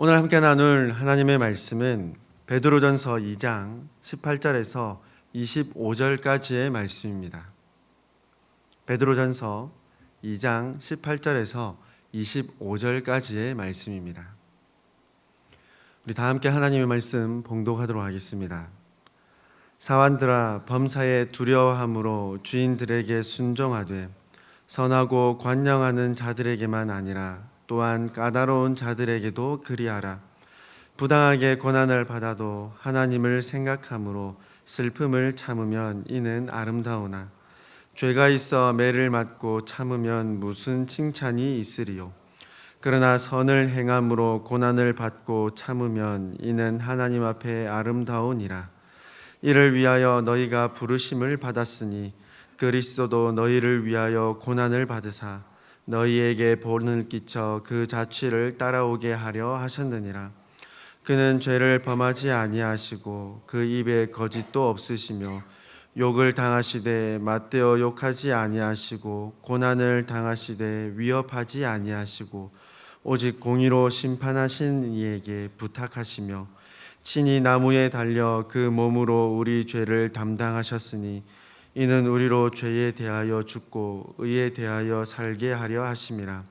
오늘 함께 나눌 하나님의 말씀은 베드로전서 2장 18절에서 25절까지의 말씀입니다. 베드로전서 2장 18절에서 25절까지의 말씀입니다. 우리 다 함께 하나님의 말씀 봉독하도록 하겠습니다. 사환들아, 범사에 두려워함으로 주인들에게 순종하되 선하고 관영하는 자들에게만 아니라 또한 까다로운 자들에게도 그리하라. 부당하게 고난을 받아도 하나님을 생각함으로 슬픔을 참으면 이는 아름다우나 죄가 있어 매를 맞고 참으면 무슨 칭찬이 있으리요. 그러나 선을 행함으로 고난을 받고 참으면 이는 하나님 앞에 아름다우니라. 이를 위하여 너희가 부르심을 받았으니 그리스도도 너희를 위하여 고난을 받으사 너희에게 본을 끼쳐 그 자취를 따라오게 하려 하셨느니라. 그는 죄를 범하지 아니하시고 그 입에 거짓도 없으시며 욕을 당하시되 맞대어 욕하지 아니하시고 고난을 당하시되 위협하지 아니하시고 오직 공의로 심판하신 이에게 부탁하시며 친히 나무에 달려 그 몸으로 우리 죄를 담당하셨으니 이는 우리로 죄에 대하여 죽고 의에 대하여 살게 하려 하심이라.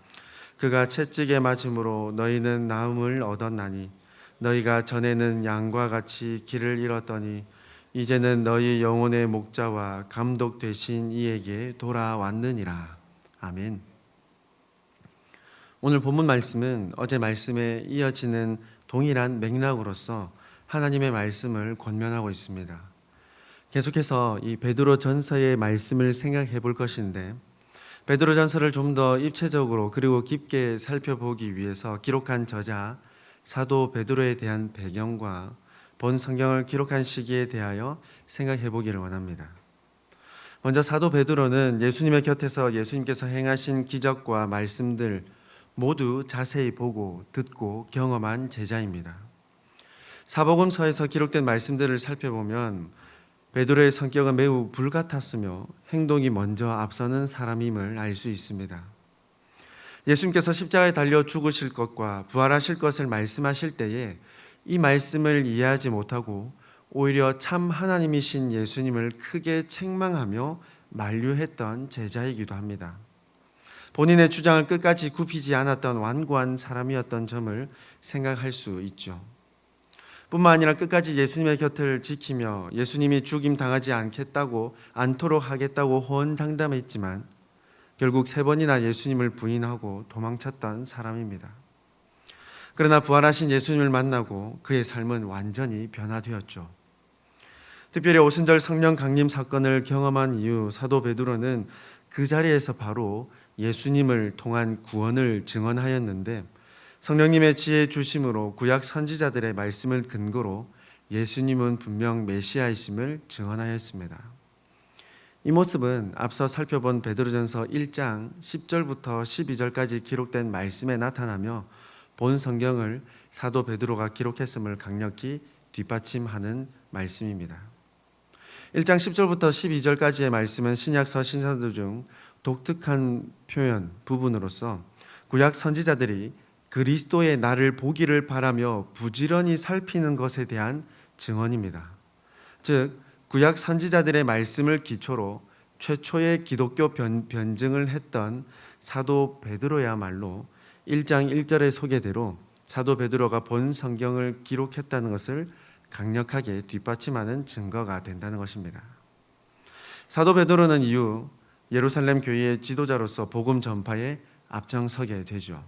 그가 채찍에 맞음으로 너희는 나음을 얻었나니 너희가 전에는 양과 같이 길을 잃었더니 이제는 너희 영혼의 목자와 감독 되신 이에게 돌아왔느니라. 아멘. 오늘 본문 말씀은 어제 말씀에 이어지는 동일한 맥락으로서 하나님의 말씀을 권면하고 있습니다. 계속해서 이 베드로전서의 말씀을 생각해 볼 것인데, 베드로전서를 좀 더 입체적으로 그리고 깊게 살펴보기 위해서 기록한 저자 사도 베드로에 대한 배경과 본 성경을 기록한 시기에 대하여 생각해 보기를 원합니다. 먼저 사도 베드로는 예수님의 곁에서 예수님께서 행하신 기적과 말씀들 모두 자세히 보고 듣고 경험한 제자입니다. 사복음서에서 기록된 말씀들을 살펴보면 베드로의 성격은 매우 불같았으며 행동이 먼저 앞서는 사람임을 알 수 있습니다. 예수님께서 십자가에 달려 죽으실 것과 부활하실 것을 말씀하실 때에 이 말씀을 이해하지 못하고 오히려 참 하나님이신 예수님을 크게 책망하며 만류했던 제자이기도 합니다. 본인의 주장을 끝까지 굽히지 않았던 완고한 사람이었던 점을 생각할 수 있죠. 뿐만 아니라 끝까지 예수님의 곁을 지키며 예수님이 죽임 당하지 않도록 하겠다고 호언장담했지만 결국 3번이나 예수님을 부인하고 도망쳤던 사람입니다. 그러나 부활하신 예수님을 만나고 그의 삶은 완전히 변화되었죠. 특별히 오순절 성령 강림 사건을 경험한 이후 사도 베드로는 그 자리에서 바로 예수님을 통한 구원을 증언하였는데, 성령님의 지혜 주심으로 구약 선지자들의 말씀을 근거로 예수님은 분명 메시아이심을 증언하였습니다. 이 모습은 앞서 살펴본 베드로전서 1장 10절부터 12절까지 기록된 말씀에 나타나며 본 성경을 사도 베드로가 기록했음을 강력히 뒷받침하는 말씀입니다. 1장 10절부터 12절까지의 말씀은 신약 서신서들 중 독특한 표현 부분으로서 구약 선지자들이 그리스도의 날을 보기를 바라며 부지런히 살피는 것에 대한 증언입니다. 즉 구약 선지자들의 말씀을 기초로 최초의 기독교 변증을 했던 사도 베드로야말로 1장 1절의 소개대로 사도 베드로가 본 성경을 기록했다는 것을 강력하게 뒷받침하는 증거가 된다는 것입니다. 사도 베드로는 이후 예루살렘 교회의 지도자로서 복음 전파에 앞장서게 되죠.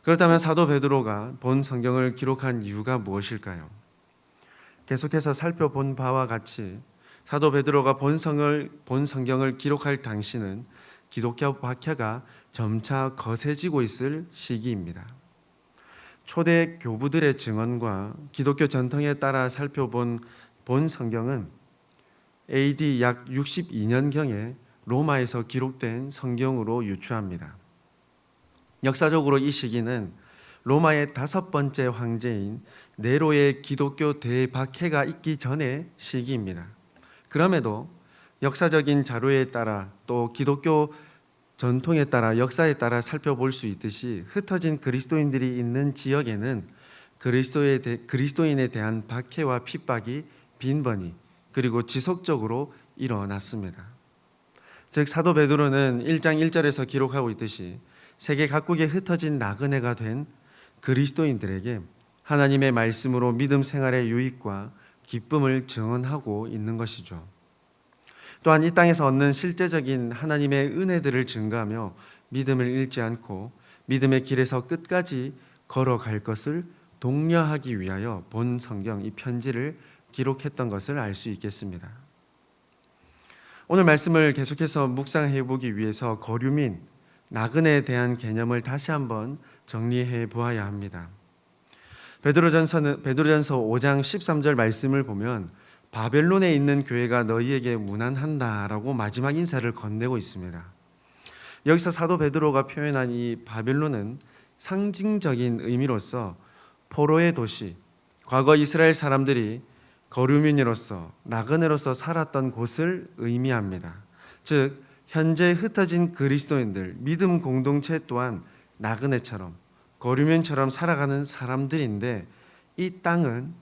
그렇다면 사도 베드로가 본 성경을 기록한 이유가 무엇일까요? 계속해서 살펴본 바와 같이 사도 베드로가 본 성경을 기록할 당시는 기독교 박해가 점차 거세지고 있을 시기입니다. 초대 교부들의 증언과 기독교 전통에 따라 살펴본 본 성경은 AD 약 62년경에 로마에서 기록된 성경으로 유추합니다. 역사적으로 이 시기는 로마의 5번째 황제인 네로의 기독교 대박해가 있기 전의 시기입니다. 그럼에도 역사적인 자료에 따라 또 기독교 전통에 따라 역사에 따라 살펴볼 수 있듯이 흩어진 그리스도인들이 있는 지역에는 그리스도인에 대한 박해와 핍박이 빈번히 그리고 지속적으로 일어났습니다. 즉 사도 베드로는 1장 1절에서 기록하고 있듯이 세계 각국에 흩어진 나그네가 된 그리스도인들에게 하나님의 말씀으로 믿음 생활의 유익과 기쁨을 증언하고 있는 것이죠. 또한 이 땅에서 얻는 실제적인 하나님의 은혜들을 증거하며 믿음을 잃지 않고 믿음의 길에서 끝까지 걸어갈 것을 독려하기 위하여 본 성경 이 편지를 기록했던 것을 알 수 있겠습니다. 오늘 말씀을 계속해서 묵상해 보기 위해서 거류민, 나그네에 대한 개념을 다시 한번 정리해 보아야 합니다. 베드로전서 5장 13절 말씀을 보면 바벨론에 있는 교회가 너희에게 문안한다라고 마지막 인사를 건네고 있습니다. 여기서 사도 베드로가 표현한 이 바벨론은 상징적인 의미로서 포로의 도시, 과거 이스라엘 사람들이 거류민으로서 나그네로서 살았던 곳을 의미합니다. 즉 현재 흩어진 그리스도인들, 믿음 공동체 또한 나그네처럼 거류민처럼 살아가는 사람들인데 이 땅은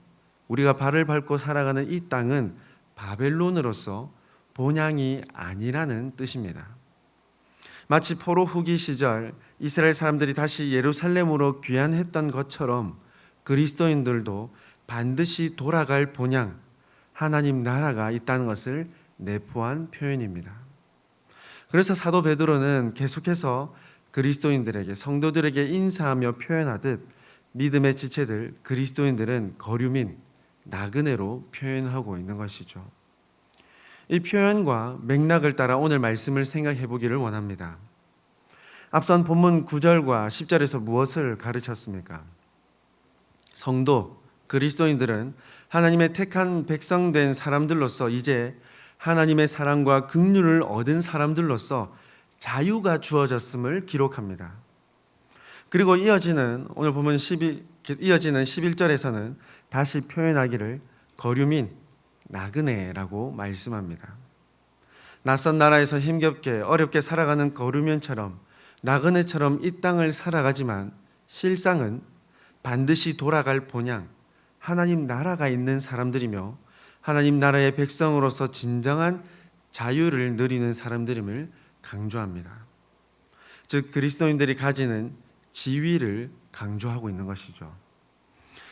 우리가 발을 밟고 살아가는 이 땅은 바벨론으로서 본향이 아니라는 뜻입니다. 마치 포로 후기 시절 이스라엘 사람들이 다시 예루살렘으로 귀환했던 것처럼 그리스도인들도 반드시 돌아갈 본향, 하나님 나라가 있다는 것을 내포한 표현입니다. 그래서 사도 베드로는 계속해서 그리스도인들에게, 성도들에게 인사하며 표현하듯 믿음의 지체들, 그리스도인들은 거류민, 나그네로 표현하고 있는 것이죠. 이 표현과 맥락을 따라 오늘 말씀을 생각해 보기를 원합니다. 앞선 본문 9절과 10절에서 무엇을 가르쳤습니까? 성도, 그리스도인들은 하나님의 택한 백성된 사람들로서 이제 하나님의 사랑과 긍휼을 얻은 사람들로서 자유가 주어졌음을 기록합니다. 그리고 오늘 보면 이어지는 11절에서는 다시 표현하기를 거류민, 나그네라고 말씀합니다. 낯선 나라에서 힘겹게 어렵게 살아가는 거류민처럼 나그네처럼 이 땅을 살아가지만 실상은 반드시 돌아갈 본향, 하나님 나라가 있는 사람들이며 하나님 나라의 백성으로서 진정한 자유를 누리는 사람들임을 강조합니다. 즉 그리스도인들이 가지는 지위를 강조하고 있는 것이죠.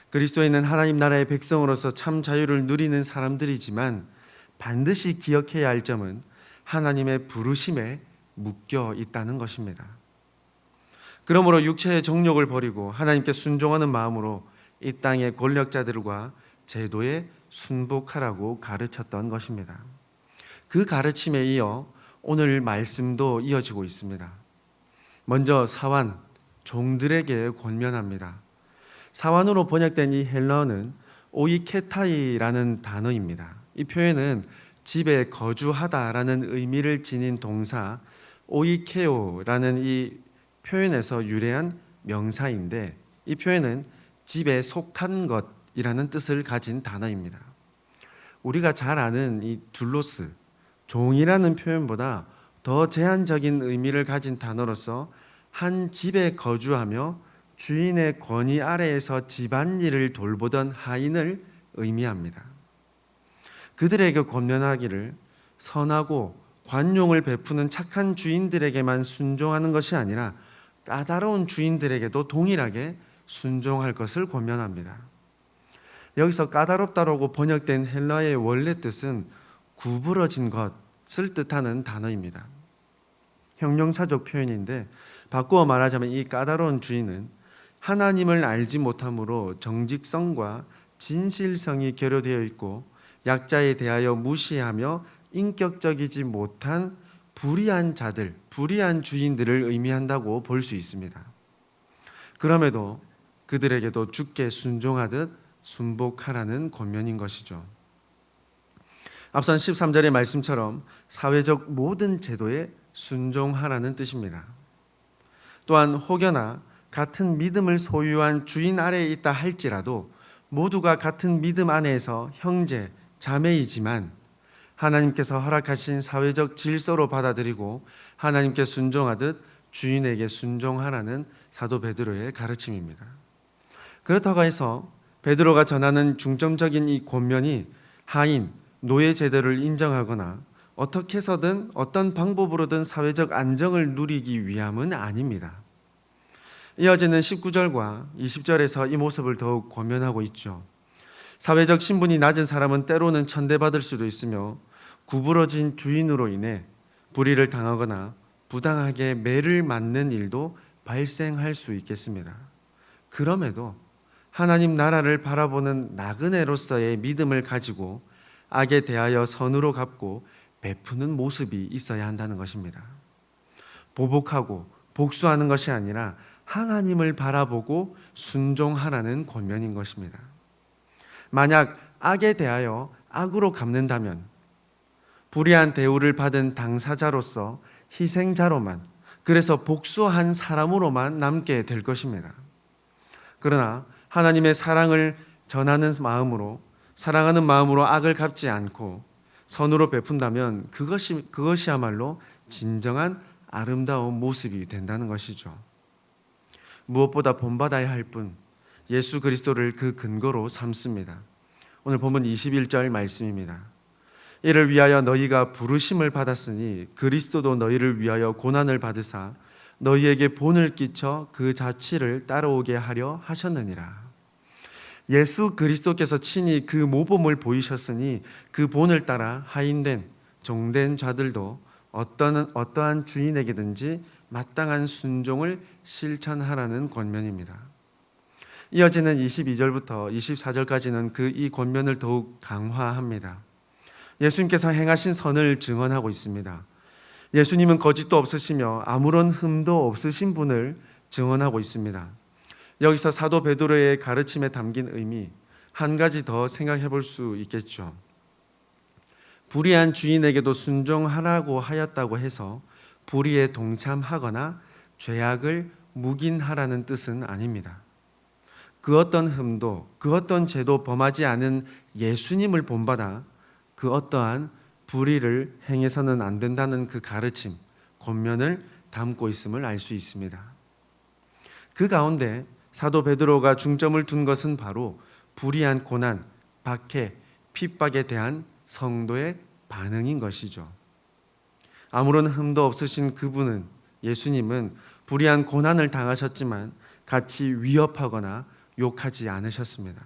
그리스도인은 하나님 나라의 백성으로서 참 자유를 누리는 사람들이지만 반드시 기억해야 할 점은 하나님의 부르심에 묶여 있다는 것입니다. 그러므로 육체의 정욕을 버리고 하나님께 순종하는 마음으로 이 땅의 권력자들과 제도에 순복하라고 가르쳤던 것입니다. 그 가르침에 이어 오늘 말씀도 이어지고 있습니다. 먼저 사환, 종들에게 권면합니다. 사환으로 번역된 이 헬라어는 오이케타이라는 단어입니다. 이 표현은 집에 거주하다라는 의미를 지닌 동사 오이케오라는 이 표현에서 유래한 명사인데 이 표현은 집에 속한 것이라는 뜻을 가진 단어입니다. 우리가 잘 아는 이 둘로스, 종이라는 표현보다 더 제한적인 의미를 가진 단어로서 한 집에 거주하며 주인의 권위 아래에서 집안일을 돌보던 하인을 의미합니다. 그들에게 권면하기를 선하고 관용을 베푸는 착한 주인들에게만 순종하는 것이 아니라 까다로운 주인들에게도 동일하게 순종할 것을 권면합니다. 여기서 까다롭다라고 번역된 헬라어의 원래 뜻은 구부러진 것을 뜻하는 단어입니다. 형용사적 표현인데 바꾸어 말하자면 이 까다로운 주인은 하나님을 알지 못함으로 정직성과 진실성이 결여되어 있고 약자에 대하여 무시하며 인격적이지 못한 불의한 자들, 불의한 주인들을 의미한다고 볼 수 있습니다. 그럼에도 그들에게도 주께 순종하듯 순복하라는 권면인 것이죠. 앞선 13절의 말씀처럼 사회적 모든 제도에 순종하라는 뜻입니다. 또한 혹여나 같은 믿음을 소유한 주인 아래에 있다 할지라도 모두가 같은 믿음 안에서 형제, 자매이지만 하나님께서 허락하신 사회적 질서로 받아들이고 하나님께 순종하듯 주인에게 순종하라는 사도 베드로의 가르침입니다. 그렇다고 해서 베드로가 전하는 중점적인 이 권면이 하인, 노예 제도를 인정하거나 어떻게 해서든 어떤 방법으로든 사회적 안정을 누리기 위함은 아닙니다. 이어지는 19절과 20절에서 이 모습을 더욱 권면하고 있죠. 사회적 신분이 낮은 사람은 때로는 천대받을 수도 있으며 구부러진 주인으로 인해 불의를 당하거나 부당하게 매를 맞는 일도 발생할 수 있겠습니다. 그럼에도 하나님 나라를 바라보는 나그네로서의 믿음을 가지고 악에 대하여 선으로 갚고 베푸는 모습이 있어야 한다는 것입니다. 보복하고 복수하는 것이 아니라 하나님을 바라보고 순종하라는 권면인 것입니다. 만약 악에 대하여 악으로 갚는다면 불의한 대우를 받은 당사자로서 희생자로만, 그래서 복수한 사람으로만 남게 될 것입니다. 그러나 하나님의 사랑을 전하는 마음으로, 사랑하는 마음으로 악을 갚지 않고 선으로 베푼다면 그것이야말로 진정한 아름다운 모습이 된다는 것이죠. 무엇보다 본받아야 할 분, 예수 그리스도를 그 근거로 삼습니다. 오늘 본문 21절 말씀입니다. 이를 위하여 너희가 부르심을 받았으니 그리스도도 너희를 위하여 고난을 받으사 너희에게 본을 끼쳐 그 자취를 따라오게 하려 하셨느니라. 예수 그리스도께서 친히 그 모범을 보이셨으니 그 본을 따라 하인된 종된 자들도 어떠한 주인에게든지 마땅한 순종을 실천하라는 권면입니다. 이어지는 22절부터 24절까지는 이 권면을 더욱 강화합니다. 예수님께서 행하신 선을 증언하고 있습니다. 예수님은 거짓도 없으시며 아무런 흠도 없으신 분을 증언하고 있습니다. 여기서 사도 베드로의 가르침에 담긴 의미 한 가지 더 생각해 볼 수 있겠죠. 불의한 주인에게도 순종하라고 하였다고 해서 불의에 동참하거나 죄악을 묵인하라는 뜻은 아닙니다. 그 어떤 흠도 그 어떤 죄도 범하지 않은 예수님을 본받아 그 어떠한 불의를 행해서는 안 된다는 그 가르침, 권면을 담고 있음을 알 수 있습니다. 그 가운데 사도 베드로가 중점을 둔 것은 바로 불의한 고난, 박해, 핍박에 대한 성도의 반응인 것이죠. 아무런 흠도 없으신 그분은, 예수님은 불의한 고난을 당하셨지만 같이 위협하거나 욕하지 않으셨습니다.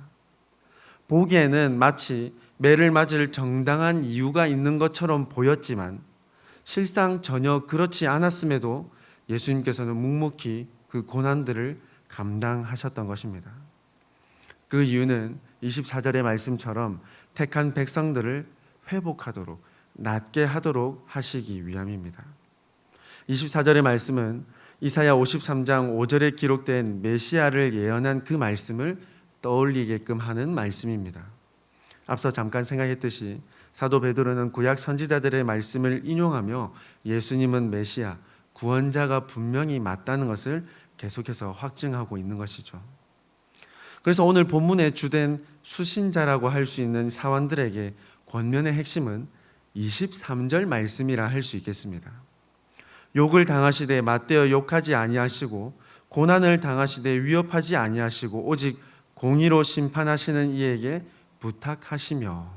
보기에는 마치 매를 맞을 정당한 이유가 있는 것처럼 보였지만 실상 전혀 그렇지 않았음에도 예수님께서는 묵묵히 그 고난들을 감당하셨던 것입니다. 그 이유는 24절의 말씀처럼 택한 백성들을 회복하도록, 낫게 하도록 하시기 위함입니다. 24절의 말씀은 이사야 53장 5절에 기록된 메시아를 예언한 그 말씀을 떠올리게끔 하는 말씀입니다. 앞서 잠깐 생각했듯이 사도 베드로는 구약 선지자들의 말씀을 인용하며 예수님은 메시아, 구원자가 분명히 맞다는 것을 계속해서 확증하고 있는 것이죠. 그래서 오늘 본문의 주된 수신자라고 할 수 있는 사원들에게 권면의 핵심은 23절 말씀이라 할 수 있겠습니다. 욕을 당하시되 맞대어 욕하지 아니하시고 고난을 당하시되 위협하지 아니하시고 오직 공의로 심판하시는 이에게 부탁하시며,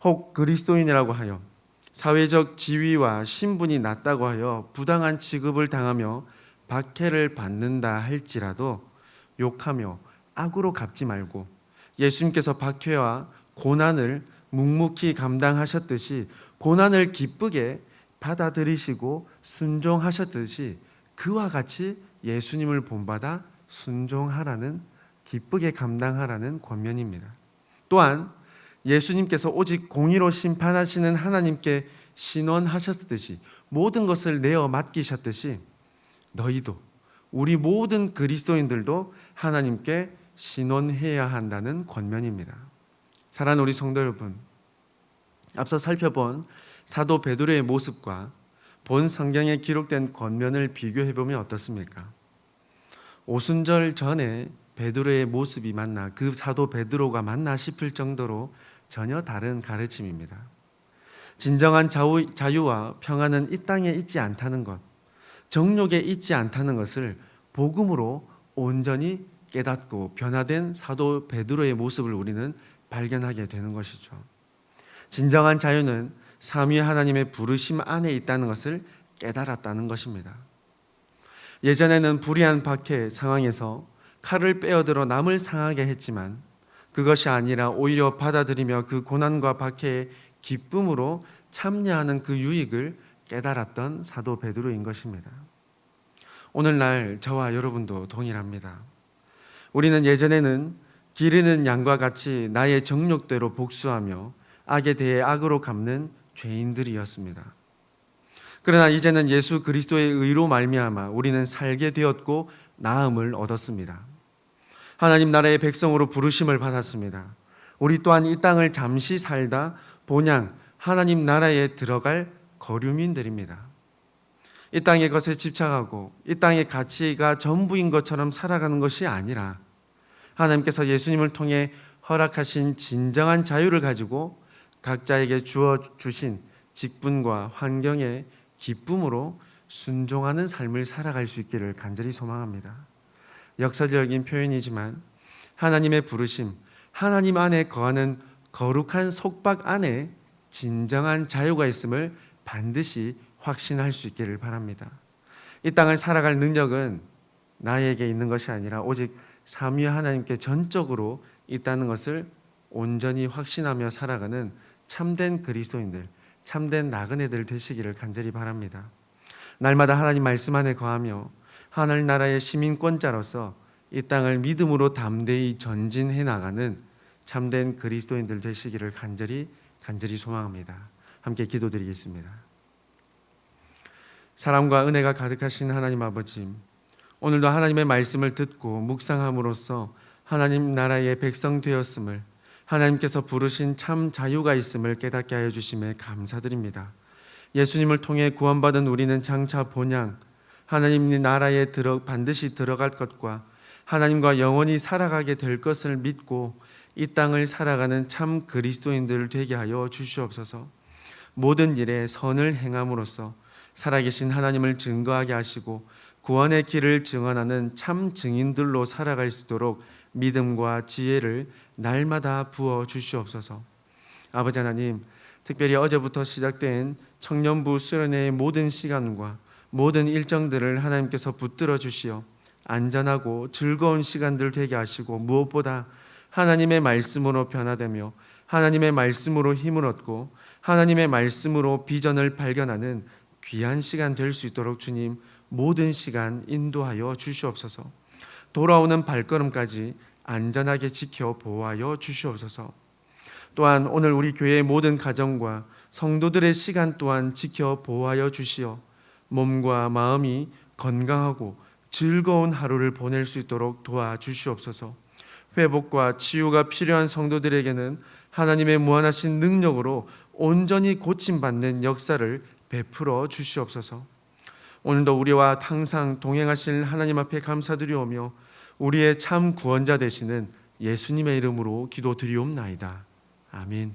혹 그리스도인이라고 하여 사회적 지위와 신분이 낮다고 하여 부당한 취급을 당하며 박해를 받는다 할지라도 욕하며 악으로 갚지 말고 예수님께서 박해와 고난을 묵묵히 감당하셨듯이 고난을 기쁘게 받아들이시고 순종하셨듯이 그와 같이 예수님을 본받아 순종하라는, 기쁘게 감당하라는 권면입니다. 또한 예수님께서 오직 공의로 심판하시는 하나님께 신원하셨듯이, 모든 것을 내어 맡기셨듯이 너희도, 우리 모든 그리스도인들도 하나님께 신원해야 한다는 권면입니다. 사랑하는 우리 성도 여러분, 앞서 살펴본 사도 베드로의 모습과 본 성경에 기록된 권면을 비교해보면 어떻습니까? 오순절 전에 베드로의 모습이 맞나, 그 사도 베드로가 맞나 싶을 정도로 전혀 다른 가르침입니다. 진정한 자유와 평안은 이 땅에 있지 않다는 것, 정욕에 있지 않다는 것을 복음으로 온전히 깨닫고 변화된 사도 베드로의 모습을 우리는 발견하게 되는 것이죠. 진정한 자유는 삼위 하나님의 부르심 안에 있다는 것을 깨달았다는 것입니다. 예전에는 불의한 박해 상황에서 칼을 빼어들어 남을 상하게 했지만 그것이 아니라 오히려 받아들이며 그 고난과 박해의 기쁨으로 참여하는 그 유익을 깨달았던 사도 베드로인 것입니다. 오늘날 저와 여러분도 동일합니다. 우리는 예전에는 기르는 양과 같이 나의 정욕대로 복수하며 악에 대해 악으로 갚는 죄인들이었습니다. 그러나 이제는 예수 그리스도의 의로 말미암아 우리는 살게 되었고 나음을 얻었습니다. 하나님 나라의 백성으로 부르심을 받았습니다. 우리 또한 이 땅을 잠시 살다 본향 하나님 나라에 들어갈 거류민들입니다. 이 땅의 것에 집착하고 이 땅의 가치가 전부인 것처럼 살아가는 것이 아니라 하나님께서 예수님을 통해 허락하신 진정한 자유를 가지고 각자에게 주어 주신 직분과 환경에 기쁨으로 순종하는 삶을 살아갈 수 있기를 간절히 소망합니다. 역사적인 표현이지만 하나님의 부르심, 하나님 안에 거하는 거룩한 속박 안에 진정한 자유가 있음을 반드시 확신할 수 있기를 바랍니다. 이 땅을 살아갈 능력은 나에게 있는 것이 아니라 오직 삼위 하나님께 전적으로 있다는 것을 온전히 확신하며 살아가는 참된 그리스도인들, 참된 나그네들 되시기를 간절히 바랍니다. 날마다 하나님 말씀 안에 거하며 하늘 나라의 시민권자로서 이 땅을 믿음으로 담대히 전진해 나가는 참된 그리스도인들 되시기를 간절히 소망합니다. 함께 기도드리겠습니다. 사랑과 은혜가 가득하신 하나님 아버지, 오늘도 하나님의 말씀을 듣고 묵상함으로써 하나님 나라의 백성 되었음을, 하나님께서 부르신 참 자유가 있음을 깨닫게 하여 주심에 감사드립니다. 예수님을 통해 구원받은 우리는 장차 본향 하나님 나라에 반드시 들어갈 것과 하나님과 영원히 살아가게 될 것을 믿고 이 땅을 살아가는 참 그리스도인들 되게 하여 주시옵소서. 모든 일에 선을 행함으로써 살아계신 하나님을 증거하게 하시고 구원의 길을 증언하는 참 증인들로 살아갈 수 있도록 믿음과 지혜를 날마다 부어 주시옵소서. 아버지 하나님, 특별히 어제부터 시작된 청년부 수련회의 모든 시간과 모든 일정들을 하나님께서 붙들어 주시어 안전하고 즐거운 시간들 되게 하시고 무엇보다 하나님의 말씀으로 변화되며 하나님의 말씀으로 힘을 얻고 하나님의 말씀으로 비전을 발견하는 귀한 시간 될 수 있도록 주님 모든 시간 인도하여 주시옵소서. 돌아오는 발걸음까지 안전하게 지켜 보호하여 주시옵소서. 또한 오늘 우리 교회의 모든 가정과 성도들의 시간 또한 지켜 보호하여 주시어 몸과 마음이 건강하고 즐거운 하루를 보낼 수 있도록 도와주시옵소서. 회복과 치유가 필요한 성도들에게는 하나님의 무한하신 능력으로 온전히 고침받는 역사를 베풀어 주시옵소서. 오늘도 우리와 항상 동행하실 하나님 앞에 감사드리오며 우리의 참 구원자 되시는 예수님의 이름으로 기도드리옵나이다. 아멘.